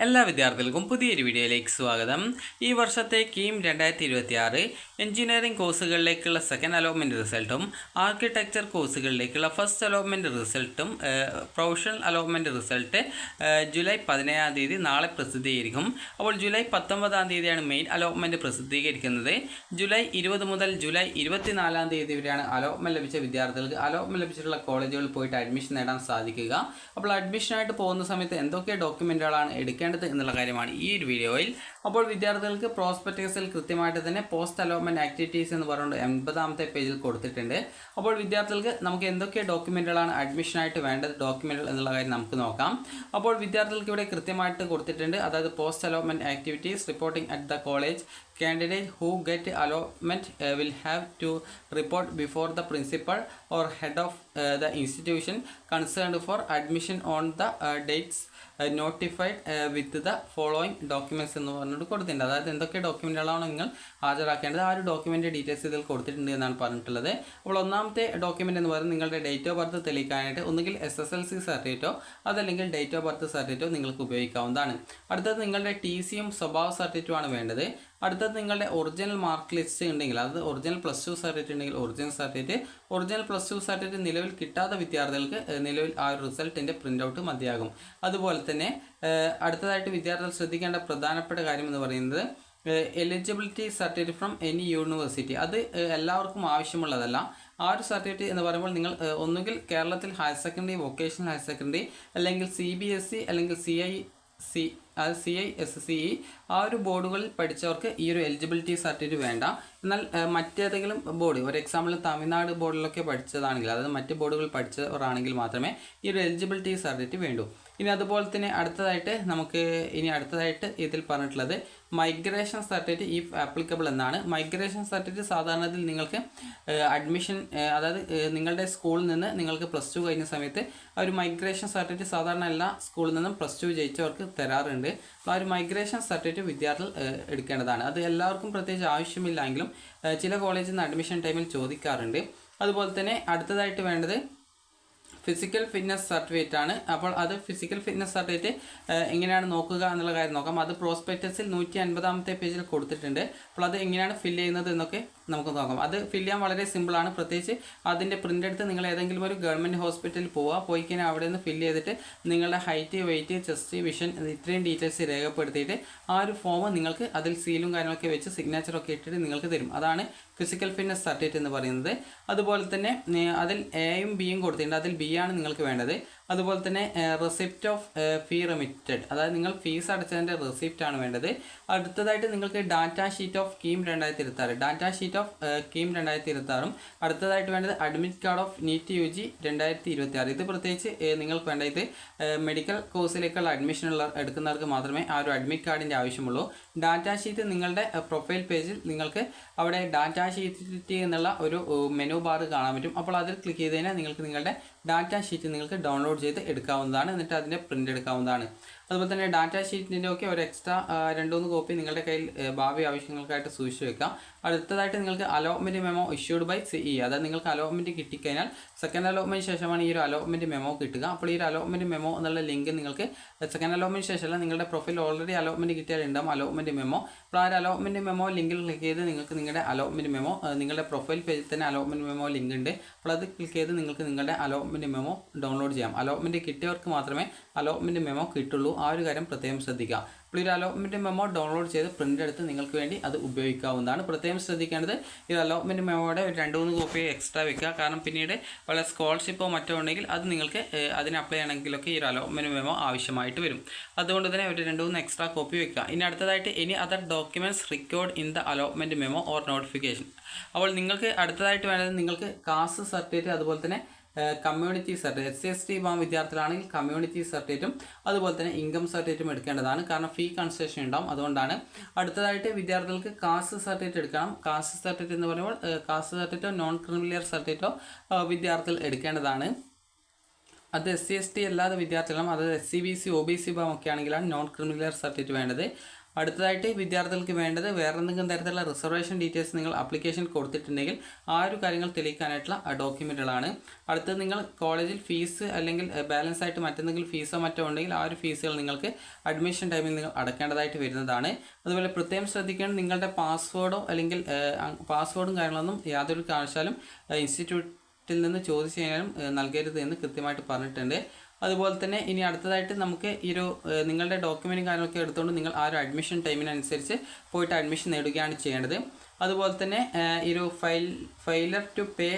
എല്ലാ വിദ്യാർത്ഥികൾക്കും പുതിയൊരു വീഡിയോയിലേക്ക് സ്വാഗതം. ഈ വർഷത്തെ കീം 2026 എഞ്ചിനീയറിംഗ് കോഴ്സുകളിലേക്കുള്ള സെക്കൻഡ് അലോട്ട്മെൻറ്റ് റിസൾട്ടും ആർക്കിടെക്ചർ കോഴ്സുകളിലേക്കുള്ള ഫസ്റ്റ് അലോട്ട്മെൻറ്റ് റിസൾട്ടും പ്രൊഫഷണൽ അലോട്ട്മെൻറ്റ് റിസൾട്ട് ജൂലൈ 17-ാം തീയതി നാളെ പ്രസിദ്ധീകരിക്കും. അപ്പോൾ ജൂലൈ 19-ാം തീയതിയാണ് മെയിൻ അലോട്ട്മെൻറ്റ് പ്രസിദ്ധീകരിക്കുന്നത്. ജൂലൈ 20 മുതൽ ജൂലൈ 24-ാം തീയതി വരെയാണ് അലോട്ട്മെൻറ്റ് ലഭിച്ച വിദ്യാർത്ഥികൾക്ക് അലോട്ട്മെൻറ്റ് ലഭിച്ചിട്ടുള്ള കോളേജുകളിൽ പോയിട്ട് അഡ്മിഷൻ നേടാൻ സാധിക്കുക. അപ്പോൾ അഡ്മിഷനായിട്ട് പോകുന്ന സമയത്ത് എന്തൊക്കെ ഡോക്യുമെൻറ്റുകളാണ് എടുക്കേണ്ടത് എന്നുള്ള കാര്യമാണ് ഈ ഒരു വീഡിയോയിൽ. അപ്പോൾ വിദ്യാർത്ഥികൾക്ക് പ്രോസ്പെക്ടസിൽ കൃത്യമായിട്ട് തന്നെ പോസ്റ്റ് അലോട്ട്മെൻറ്റ് ആക്ടിവിറ്റീസ് എന്ന് പറഞ്ഞുകൊണ്ട് 80-ാമത്തെ പേജിൽ കൊടുത്തിട്ടുണ്ട്. അപ്പോൾ വിദ്യാർത്ഥികൾക്ക് നമുക്ക് എന്തൊക്കെ ഡോക്യുമെൻറ്റുകളാണ് അഡ്മിഷനായിട്ട് വേണ്ടത് ഡോക്യുമെൻറ്റുകൾ എന്നുള്ള കാര്യം നമുക്ക് നോക്കാം. അപ്പോൾ വിദ്യാർത്ഥികൾക്ക് ഇവിടെ കൃത്യമായിട്ട് കൊടുത്തിട്ടുണ്ട്. അതായത് post allotment activities reporting at the college candidate who get allotment will have to report before the principal or head of the institution concerned for admission on the dates notified with the following documents എന്ന് പറഞ്ഞിട്ട് കൊടുത്തിട്ടുണ്ട്. അതായത് എന്തൊക്കെ ഡോക്യുമെൻറ്റുകളാണ് നിങ്ങൾ ഹാജരാക്കേണ്ടത് ആ ഒരു document details ഇതിൽ കൊടുത്തിട്ടുണ്ട് എന്നാണ് പറഞ്ഞിട്ടുള്ളത്. അപ്പോൾ ഒന്നാമത്തെ ഡോക്യുമെൻ്റ് എന്ന് പറയുന്നത് നിങ്ങളുടെ ഡേറ്റ് ഓഫ് ബർത്ത് തെളിയിക്കാനായിട്ട് ഒന്നുകിൽ SSLC സർട്ടിഫിക്കറ്റോ അതല്ലെങ്കിൽ ഡേറ്റ് ഓഫ് ബർത്ത് സർട്ടിഫിക്കറ്റോ നിങ്ങൾക്ക് ഉപയോഗിക്കാവുന്നതാണ്. അടുത്തത് നിങ്ങളുടെ TCയും സ്വഭാവ സർട്ടിഫിക്കറ്റും ആണ് വേണ്ടത്. അടുത്തത് നിങ്ങളുടെ ഒറിജിനൽ മാർക്ക് ലിസ്റ്റ് ഉണ്ടെങ്കിൽ അത് ഒറിജിനൽ +2 സർട്ടിഫിക്കറ്റ് ഉണ്ടെങ്കിൽ ഒറിജിനൽ സർട്ടിഫിക്കറ്റ്, ഒറിജിനൽ +2 സർട്ടിഫിക്കറ്റ് നിലവിൽ കിട്ടാത്ത വിദ്യാർത്ഥികൾക്ക് നിലവിൽ ആ ഒരു റിസൾട്ടിൻ്റെ പ്രിൻ്റ് ഔട്ട് മതിയാകും. അതുപോലെ തന്നെ അടുത്തതായിട്ട് വിദ്യാർത്ഥികൾ ശ്രദ്ധിക്കേണ്ട പ്രധാനപ്പെട്ട കാര്യം എന്ന് പറയുന്നത് eligibility certificate from any university. അത് എല്ലാവർക്കും ആവശ്യമുള്ളതല്ല. ആ ഒരു സർട്ടിഫിക്കറ്റ് എന്ന് പറയുമ്പോൾ നിങ്ങൾ ഒന്നുകിൽ കേരളത്തിൽ higher secondary, vocational higher secondary, അല്ലെങ്കിൽ CBSE അല്ലെങ്കിൽ CISCE ആ ഒരു ബോർഡുകളിൽ പഠിച്ചവർക്ക് ഈ ഒരു എലിജിബിലിറ്റി സർട്ടിഫിക്കറ്റ് വേണ്ട. എന്നാൽ മറ്റേതെങ്കിലും ബോർഡ്, ഒരു എക്സാമ്പിൾ തമിഴ്നാട് ബോർഡിലൊക്കെ പഠിച്ചതാണെങ്കിൽ, അതായത് മറ്റ് ബോർഡുകളിൽ പഠിച്ചവരാണെങ്കിൽ മാത്രമേ ഈ ഒരു എലിജിബിലിറ്റി സർട്ടിഫിക്കറ്റ് വേണ്ടൂ. ഇനി അതുപോലെ തന്നെ അടുത്തതായിട്ട് ഇതിൽ പറഞ്ഞിട്ടുള്ളത് മൈഗ്രേഷൻ സർട്ടിഫിക്കറ്റ് ഇഫ് ആപ്ലിക്കബിൾ എന്നാണ്. മൈഗ്രേഷൻ സർട്ടിഫിക്കറ്റ് സാധാരണത്തിൽ നിങ്ങൾക്ക് അഡ്മിഷൻ, അതായത് നിങ്ങളുടെ സ്കൂളിൽ നിന്ന് നിങ്ങൾക്ക് +2 കഴിഞ്ഞ സമയത്ത് ആ ഒരു മൈഗ്രേഷൻ സർട്ടിഫിക്കറ്റ് സാധാരണ എല്ലാ സ്കൂളിൽ നിന്നും +2 ജയിച്ചവർക്ക് തരാറുണ്ട്. അപ്പോൾ ആ ഒരു മൈഗ്രേഷൻ സർട്ടിഫിക്കറ്റ് വിദ്യാർത്ഥികൾ എടുക്കേണ്ടതാണ്. അത് എല്ലാവർക്കും പ്രത്യേകിച്ച് ആവശ്യമില്ല എങ്കിലും ചില കോളേജിൽ നിന്ന് അഡ്മിഷൻ ടൈമിൽ ചോദിക്കാറുണ്ട്. അതുപോലെ തന്നെ അടുത്തതായിട്ട് വേണ്ടത് ഫിസിക്കൽ ഫിറ്റ്നസ് സർട്ടിഫിക്കറ്റ് ആണ്. അപ്പോൾ അത് ഫിസിക്കൽ ഫിറ്റ്നസ് സർട്ടിഫിക്കറ്റ് എങ്ങനെയാണ് നോക്കുക എന്നുള്ള കാര്യം നോക്കാം. അത് പ്രോസ്പെക്ടസിൽ 150-ാമത്തെ പേജിൽ കൊടുത്തിട്ടുണ്ട്. അപ്പോൾ അത് എങ്ങനെയാണ് ഫില്ല് ചെയ്യുന്നത് എന്നൊക്കെ നമുക്ക് നോക്കാം. അത് ഫില്ല് ചെയ്യാൻ വളരെ സിമ്പിളാണ്. പ്രത്യേകിച്ച് അതിൻ്റെ പ്രിൻ്റ് എടുത്ത് നിങ്ങൾ ഏതെങ്കിലും ഒരു ഗവൺമെൻറ് ഹോസ്പിറ്റലിൽ പോയി കഴിഞ്ഞാൽ അവിടെ നിന്ന് ഫില്ല് ചെയ്തിട്ട് നിങ്ങളുടെ ഹൈറ്റ്, വെയിറ്റ്, ചെസ്റ്റ്, വിഷൻ ഇത്രയും ഡീറ്റെയിൽസ് രേഖപ്പെടുത്തിയിട്ട് ആ ഒരു ഫോം നിങ്ങൾക്ക് അതിൽ സീലും കാര്യങ്ങളൊക്കെ വെച്ച് സിഗ്നേച്ചറൊക്കെ ഇട്ടിട്ട് നിങ്ങൾക്ക് തരും. അതാണ് ഫിസിക്കൽ ഫിറ്റ്നസ് സർട്ടിഫിക്കറ്റ് എന്ന് പറയുന്നത്. അതുപോലെ തന്നെ അതിൽ Aയും Bയും കൊടുത്തിട്ടുണ്ട്. അതിൽ B ആണ് നിങ്ങൾക്ക് വേണ്ടത്. അതുപോലെ തന്നെ റെസിപ്റ്റ് ഓഫ് ഫീ റെമിറ്റഡ്, അതായത് നിങ്ങൾ ഫീസ് അടച്ചതിൻ്റെ റെസിപ്റ്റ് ആണ് വേണ്ടത്. അടുത്തതായിട്ട് നിങ്ങൾക്ക് ഡാറ്റ ഷീറ്റ് ഓഫ് കീം 2026 അടുത്തതായിട്ട് വേണ്ടത് admit card of NEET UG 2026. ഇത് പ്രത്യേകിച്ച് നിങ്ങൾക്ക് വേണ്ട, ഇത് മെഡിക്കൽ കോഴ്സിലേക്കുള്ള അഡ്മിഷൻ എടുക്കുന്നവർക്ക് മാത്രമേ ആ ഒരു അഡ്മിറ്റ് കാർഡിൻ്റെ ആവശ്യമുള്ളൂ. ഡാറ്റ ഷീറ്റ് നിങ്ങളുടെ പ്രൊഫൈൽ പേജിൽ നിങ്ങൾക്ക് അവിടെ ഡാറ്റ ഷീറ്റ് എന്നുള്ള ഒരു മെനു ബാർ കാണാൻ പറ്റും. അപ്പോൾ അതിൽ ക്ലിക്ക് ചെയ്ത് കഴിഞ്ഞാൽ നിങ്ങൾക്ക് നിങ്ങളുടെ ഡാറ്റ ഷീറ്റ് നിങ്ങൾക്ക് ഡൗൺലോഡ് ചെയ്ത് എടുക്കാവുന്നതാണ്. എന്നിട്ട് അതിൻ്റെ പ്രിൻ്റ് എടുക്കാവുന്നതാണ്. അതുപോലെ തന്നെ ഡാറ്റ ഷീറ്റിൻ്റെ ഒക്കെ ഒരു എക്സ്ട്രാ 2-3 കോപ്പി നിങ്ങളുടെ കയ്യിൽ ഭാവി ആവശ്യങ്ങൾക്കായിട്ട് സൂക്ഷിച്ച് വെക്കാം. അടുത്തതായിട്ട് നിങ്ങൾക്ക് allotment memo issued by CE, അതായത് നിങ്ങൾക്ക് അലോട്ട്മെൻറ്റ് കിട്ടിക്കഴിഞ്ഞാൽ സെക്കൻഡ് അലോട്ട്മെൻറ്റ് ശേഷമാണ് ഈ ഒരു അലോട്ട്മെൻറ്റ് മെമോ കിട്ടുക. അപ്പോൾ ഈ ഒരു അലോട്ട്മെൻറ്റ് മെമോ എന്നുള്ള ലിങ്ക് നിങ്ങൾക്ക് സെക്കൻഡ് അലോട്ട്മെൻറ്റ് ശേഷമല്ല, നിങ്ങളുടെ പ്രൊഫൈൽ ഓൾറെഡി അലോട്ട്മെൻറ്റ് കിട്ടിയാലുണ്ടാകും അലോട്ട്മെൻറ്റ് മെമോ. അപ്പോൾ ആ ഒരു അലോട്ട്മെൻറ്റ് മെമോ ലിങ്കിൽ ക്ലിക്ക് ചെയ്ത് നിങ്ങൾക്ക് നിങ്ങളുടെ അലോട്ട്മെൻറ്റ് മെമോ, നിങ്ങളുടെ പ്രൊഫൈൽ പേജിൽ തന്നെ അലോട്ട്മെൻറ്റ് മെമോ ലിങ്ക് ഉണ്ട്. അപ്പോൾ അത് ക്ലിക്ക് ചെയ്ത് നിങ്ങൾക്ക് നിങ്ങളുടെ അലോട്ട്മെൻറ്റ് മെമോ ഡൗൺലോഡ് ചെയ്യാം. അലോട്ട്മെൻറ്റ് കിട്ടിയവർക്ക് മാത്രമേ അലോട്ട്മെൻറ്റ് മെമോ കിട്ടുള്ളൂ. ആ ഒരു കാര്യം പ്രത്യേകം ശ്രദ്ധിക്കുക. അപ്പോൾ ഈ ഒരു അലോട്ട്മെൻറ്റ് മെമോ ഡൗൺലോഡ് ചെയ്ത് പ്രിൻ്റ് എടുത്ത് നിങ്ങൾക്ക് വേണ്ടി അത് ഉപയോഗിക്കാവുന്നതാണ്. പ്രത്യേകം ശ്രദ്ധിക്കേണ്ടത് ഈ അലോട്ട്മെൻറ്റ് മെമ്മോയുടെ ഒരു 2-3 കോപ്പി എക്സ്ട്രാ വെക്കുക. കാരണം പിന്നീട് വല്ല സ്കോളർഷിപ്പോ മറ്റോ ഉണ്ടെങ്കിൽ അത് നിങ്ങൾക്ക് അതിന് അപ്ലൈ ചെയ്യണമെങ്കിലൊക്കെ ഈ ഒരു അലോട്ട്മെൻറ്റ് മെമോ ആവശ്യമായിട്ട് വരും. അതുകൊണ്ട് തന്നെ ഒരു 2-3 എക്സ്ട്രാ കോപ്പി വെക്കുക. ഇനി അടുത്തതായിട്ട് other documents record in the allotment memo or notification. അപ്പോൾ നിങ്ങൾക്ക് അടുത്തതായിട്ട് വേണ്ടത് നിങ്ങൾക്ക് കാസ്റ്റ് സർട്ടിഫിക്കറ്റ്, അതുപോലെ തന്നെ കമ്മ്യൂണിറ്റി സർട്ടിഫിക്കറ്റ്, SC/ST വിദ്യാർത്ഥികളാണെങ്കിൽ കമ്മ്യൂണിറ്റി സർട്ടിഫിക്കറ്റും അതുപോലെ തന്നെ ഇൻകം സർട്ടിഫിക്കറ്റും എടുക്കേണ്ടതാണ്. കാരണം ഫീ കൺസെഷൻ ഉണ്ടാവും, അതുകൊണ്ടാണ്. അടുത്തതായിട്ട് വിദ്യാർത്ഥികൾക്ക് കാസ്റ്റ് സർട്ടിഫിക്കറ്റ് എടുക്കണം. കാസ്റ്റ് സർട്ടിഫിക്കറ്റ് എന്ന് പറയുമ്പോൾ കാസ്റ്റ് സർട്ടിഫിക്കറ്റോ നോൺ ക്രിമിനൽ സർട്ടിഫിക്കറ്റോ വിദ്യാർത്ഥികൾ എടുക്കേണ്ടതാണ്. അത് SC/ST അല്ലാതെ വിദ്യാർത്ഥികളും, അത് SC/BC OBC ഒക്കെ ആണെങ്കിലാണ് നോൺ ക്രിമിനൽ സർട്ടിഫിക്കറ്റ് വേണ്ടത്. അടുത്തതായിട്ട് വിദ്യാർത്ഥികൾക്ക് വേണ്ടത് വേറെ എന്തെങ്കിലും തരത്തിലുള്ള റിസർവേഷൻ ഡീറ്റെയിൽസ് നിങ്ങൾ ആപ്ലിക്കേഷൻ കൊടുത്തിട്ടുണ്ടെങ്കിൽ ആ ഒരു കാര്യങ്ങൾ തെളിയിക്കാനായിട്ടുള്ള ഡോക്യുമെൻറ്റുകളാണ്. അടുത്തത് നിങ്ങൾ കോളേജിൽ ഫീസ് അല്ലെങ്കിൽ ബാലൻസ് ആയിട്ട് മറ്റെന്തെങ്കിലും ഫീസോ മറ്റോ ഉണ്ടെങ്കിൽ ആ ഒരു ഫീസുകൾ നിങ്ങൾക്ക് അഡ്മിഷൻ ടൈമിൽ നിങ്ങൾ അടക്കേണ്ടതായിട്ട് വരുന്നതാണ്. അതുപോലെ പ്രത്യേകം ശ്രദ്ധിക്കേണ്ടത് നിങ്ങളുടെ പാസ്വേഡോ അല്ലെങ്കിൽ പാസ്വേഡും കാര്യങ്ങളൊന്നും യാതൊരു കാരണവശാലും ഇൻസ്റ്റിറ്റ്യൂട്ടിൽ നിന്ന് ചോദിച്ചു കഴിഞ്ഞാലും നൽകരുത് എന്ന് കൃത്യമായിട്ട് പറഞ്ഞിട്ടുണ്ട്. അതുപോലെ തന്നെ ഇനി അടുത്തതായിട്ട് നമുക്ക് ഈ ഒരു നിങ്ങളുടെ ഡോക്യുമെൻറ്റും കാര്യങ്ങളൊക്കെ എടുത്തുകൊണ്ട് നിങ്ങൾ ആ ഒരു അഡ്മിഷൻ ടൈമിനനുസരിച്ച് പോയിട്ട് അഡ്മിഷൻ നേടുകയാണ് ചെയ്യേണ്ടത്. അതുപോലെ തന്നെ ഈ ഒരു failure to pay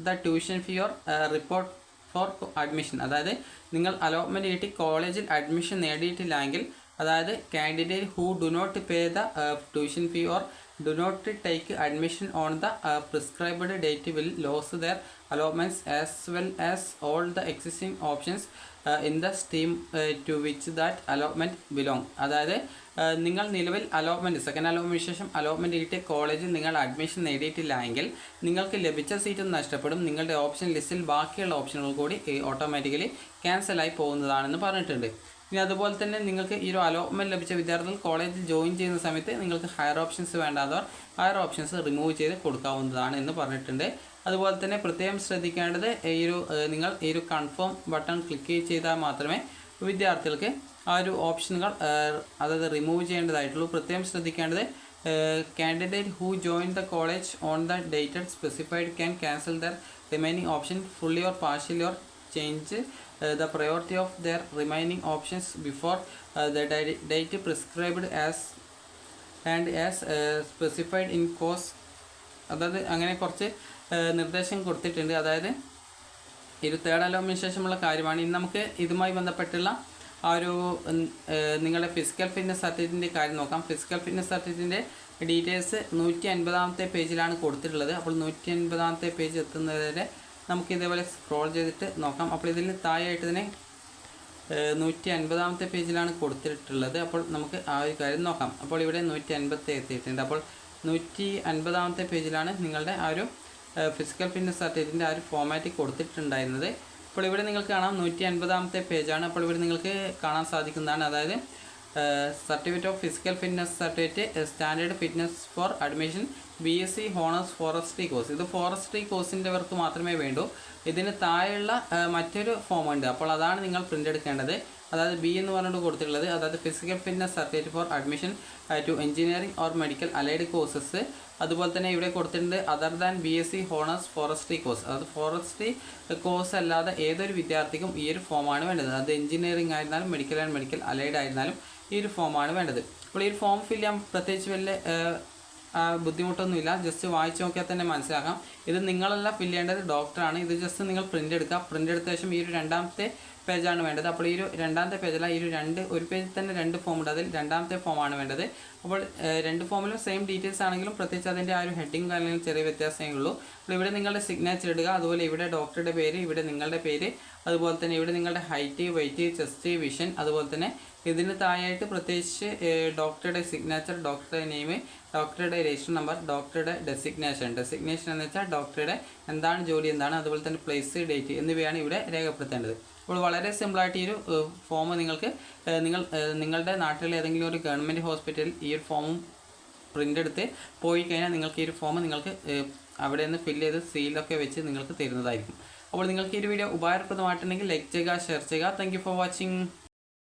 the tuition fee or report for admission, അതായത് നിങ്ങൾ അലോട്ട്മെൻറ്റ് കിട്ടി കോളേജിൽ അഡ്മിഷൻ നേടിയിട്ടില്ലെങ്കിൽ, അതായത് candidate who do not pay the tuition fee or do not take admission on the prescribed date will lose their allotments as well as all the existing options in the stream to which that allotment belong. അതായത് നിങ്ങൾ നിലവിൽ allotment second allotment ശേഷം allotment കിട്ടിയ കോളേജിൽ നിങ്ങൾ admission നേടിയിട്ടില്ല എങ്കിൽ നിങ്ങൾക്ക് ലഭിച്ച സീറ്റും നഷ്ടപ്പെടും. നിങ്ങളുടെ ഓപ്ഷൻ ലിസ്റ്റിൽ ബാക്കിയുള്ള ഓപ്ഷനുകൾ കൂടി ഓട്ടോമാറ്റിക്കലി ക്യാൻസലായി പോകുന്നതാണെന്ന് പറഞ്ഞിട്ടുണ്ട്. ഇനി അതുപോലെ തന്നെ നിങ്ങൾക്ക് ഈ ഒരു അലോട്ട്മെൻറ്റ് ലഭിച്ച വിദ്യാർത്ഥികൾ കോളേജിൽ ജോയിൻ ചെയ്യുന്ന സമയത്ത് നിങ്ങൾക്ക് ഹയർ ഓപ്ഷൻസ് വേണ്ടാത്തവർ ഹയർ ഓപ്ഷൻസ് റിമൂവ് ചെയ്ത് കൊടുക്കാവുന്നതാണ് എന്ന് പറഞ്ഞിട്ടുണ്ട്. അതുപോലെ തന്നെ പ്രത്യേകം ശ്രദ്ധിക്കേണ്ടത് ഈ ഒരു നിങ്ങൾ ഈ ഒരു കൺഫേം ബട്ടൺ ക്ലിക്ക് ചെയ്താൽ മാത്രമേ വിദ്യാർത്ഥികൾക്ക് ആ ഒരു ഓപ്ഷനുകൾ അതായത് റിമൂവ് ചെയ്യേണ്ടതായിട്ടുള്ളൂ. പ്രത്യേകം ശ്രദ്ധിക്കേണ്ടത് candidate who join the college on the dated specified can cancel there remaining option fully or partially or change the priority of their remaining options before the date prescribed as specified in course. അതായത് അങ്ങനെ കുറച്ച് നിർദ്ദേശം കൊടുത്തിട്ടുണ്ട്. അതായത് ഇത് third allotment ശേഷമുള്ള കാര്യമാണ്. ഇനി നമുക്ക് ഇതുമായി ബന്ധപ്പെട്ടുള്ള ആ ഒരു നിങ്ങളുടെ ഫിസിക്കൽ ഫിറ്റ്നസ് സർട്ടിഫിക്കറ്റിൻ്റെ കാര്യം നോക്കാം. ഫിസിക്കൽ ഫിറ്റ്നസ് സർട്ടിഫിക്കറ്റിൻ്റെ ഡീറ്റെയിൽസ് 150 പേജിലാണ് കൊടുത്തിട്ടുള്ളത്. അപ്പോൾ 150 പേജ് എത്തുന്നതുവരെ നമുക്ക് ഇതേപോലെ സ്ക്രോൾ ചെയ്തിട്ട് നോക്കാം. അപ്പോൾ ഇതിൽ താഴെയായിട്ട് തന്നെ 150 പേജിലാണ് കൊടുത്തിട്ടുള്ളത്. അപ്പോൾ നമുക്ക് ആ ഒരു കാര്യം നോക്കാം. അപ്പോൾ ഇവിടെ 150 എത്തിയിട്ടുണ്ട്. അപ്പോൾ 150 പേജിലാണ് നിങ്ങളുടെ ആ ഒരു ഫിസിക്കൽ ഫിറ്റ്നസ് സർട്ടിഫിക്കറ്റിൻ്റെ ആ ഒരു ഫോമാറ്റ് കൊടുത്തിട്ടുണ്ടായിരുന്നത്. അപ്പോൾ ഇവിടെ നിങ്ങൾക്ക് കാണാം 150 പേജാണ്. അപ്പോൾ ഇവിടെ നിങ്ങൾക്ക് കാണാൻ സാധിക്കുന്നതാണ്, അതായത് certificate of physical fitness certificate standard fitness for admission BSc honours forestry course. ഇത് ഫോറസ്ട്രി കോഴ്സിൻ്റെവർക്ക് മാത്രമേ വേണ്ടൂ. ഇതിന് താഴെയുള്ള മറ്റൊരു ഫോം ഉണ്ട്. അപ്പോൾ അതാണ് നിങ്ങൾ പ്രിൻ്റ് എടുക്കേണ്ടത്. അതായത് B എന്ന് പറഞ്ഞിട്ട് കൊടുത്തിട്ടുള്ളത്, അതായത് physical fitness certificate for admission to engineering or medical allied courses. അതുപോലെ തന്നെ ഇവിടെ കൊടുത്തിട്ടുണ്ട് other than BSc honours forestry course. അതായത് ഫോറസ്ട്രി കോഴ്സ് അല്ലാതെ ഏതൊരു വിദ്യാർത്ഥിക്കും ഈ ഒരു ഫോമാണ് വേണ്ടത്. അത് എഞ്ചിനീയറിംഗ് ആയിരുന്നാലും മെഡിക്കൽ ആൻഡ് മെഡിക്കൽ അലൈഡ് ആയിരുന്നാലും ഈ ഒരു ഫോമാണ് വേണ്ടത്. അപ്പോൾ ഈ ഒരു ഫോം ഫിൽ ചെയ്യാൻ പ്രത്യേകിച്ച് വലിയ ബുദ്ധിമുട്ടൊന്നുമില്ല. ജസ്റ്റ് വായിച്ച് നോക്കിയാൽ തന്നെ മനസ്സിലാക്കാം. ഇത് നിങ്ങളല്ല ഫിൽ ചെയ്യേണ്ടത്, ഡോക്ടറാണ്. ഇത് ജസ്റ്റ് നിങ്ങൾ പ്രിൻ്റ് എടുക്കുക. പ്രിൻ്റ് എടുത്ത ശേഷം ഈ ഒരു രണ്ടാമത്തെ പേജാണ് വേണ്ടത്. അപ്പോൾ ഈ ഒരു രണ്ടാമത്തെ പേജല്ല, ഈ ഒരു പേജിൽ തന്നെ 2 ഫോം ഉണ്ട്. അതിൽ രണ്ടാമത്തെ ഫോമാണ് വേണ്ടത്. അപ്പോൾ 2 ഫോമിലും സെയിം ഡീറ്റെയിൽസ് ആണെങ്കിലും പ്രത്യേകിച്ച് അതിൻ്റെ ആ ഒരു ഹെഡിങ് കാര്യങ്ങളും ചെറിയ വ്യത്യാസമേ ഉള്ളൂ. അപ്പോൾ ഇവിടെ നിങ്ങളുടെ സിഗ്നേച്ചർ ഇടുക. അതുപോലെ ഇവിടെ ഡോക്ടറുടെ പേര്, ഇവിടെ നിങ്ങളുടെ പേര്, അതുപോലെ തന്നെ ഇവിടെ നിങ്ങളുടെ ഹൈറ്റ്, വെയിറ്റ്, ചെസ്റ്റ്, വിഷൻ, അതുപോലെ തന്നെ ഇതിന് താഴെയായിട്ട് പ്രത്യേകിച്ച് ഡോക്ടറുടെ സിഗ്നേച്ചർ, ഡോക്ടറുടെ നെയിം, ഡോക്ടറുടെ രജിസ്റ്റർ നമ്പർ, ഡോക്ടറുടെ ഡെസിഗ്നേഷൻ എന്ന് വെച്ചാൽ ഡോക്ടറുടെ എന്താണ് ജോലി എന്താണ്, അതുപോലെ തന്നെ പ്ലേസ്, ഡേറ്റ് എന്നിവയാണ് ഇവിടെ രേഖപ്പെടുത്തേണ്ടത്. അപ്പോൾ വളരെ സിമ്പിളായിട്ട് ഈ ഒരു ഫോം നിങ്ങളുടെ നാട്ടിലെ ഏതെങ്കിലും ഒരു ഗവൺമെൻറ് ഹോസ്പിറ്റലിൽ ഈ ഒരു ഫോമും പ്രിൻ്റ് എടുത്ത് പോയി കഴിഞ്ഞാൽ നിങ്ങൾക്ക് ഈ ഒരു ഫോം നിങ്ങൾക്ക് അവിടെ നിന്ന് ഫില്ല് ചെയ്ത് സീലൊക്കെ വെച്ച് നിങ്ങൾക്ക് തരുന്നതായിരിക്കും. അപ്പോൾ നിങ്ങൾക്ക് ഈ ഒരു വീഡിയോ ഉപകാരപ്രദമായിട്ടുണ്ടെങ്കിൽ ലൈക്ക് ചെയ്യുക, ഷെയർ ചെയ്യുക. Thank you for watching.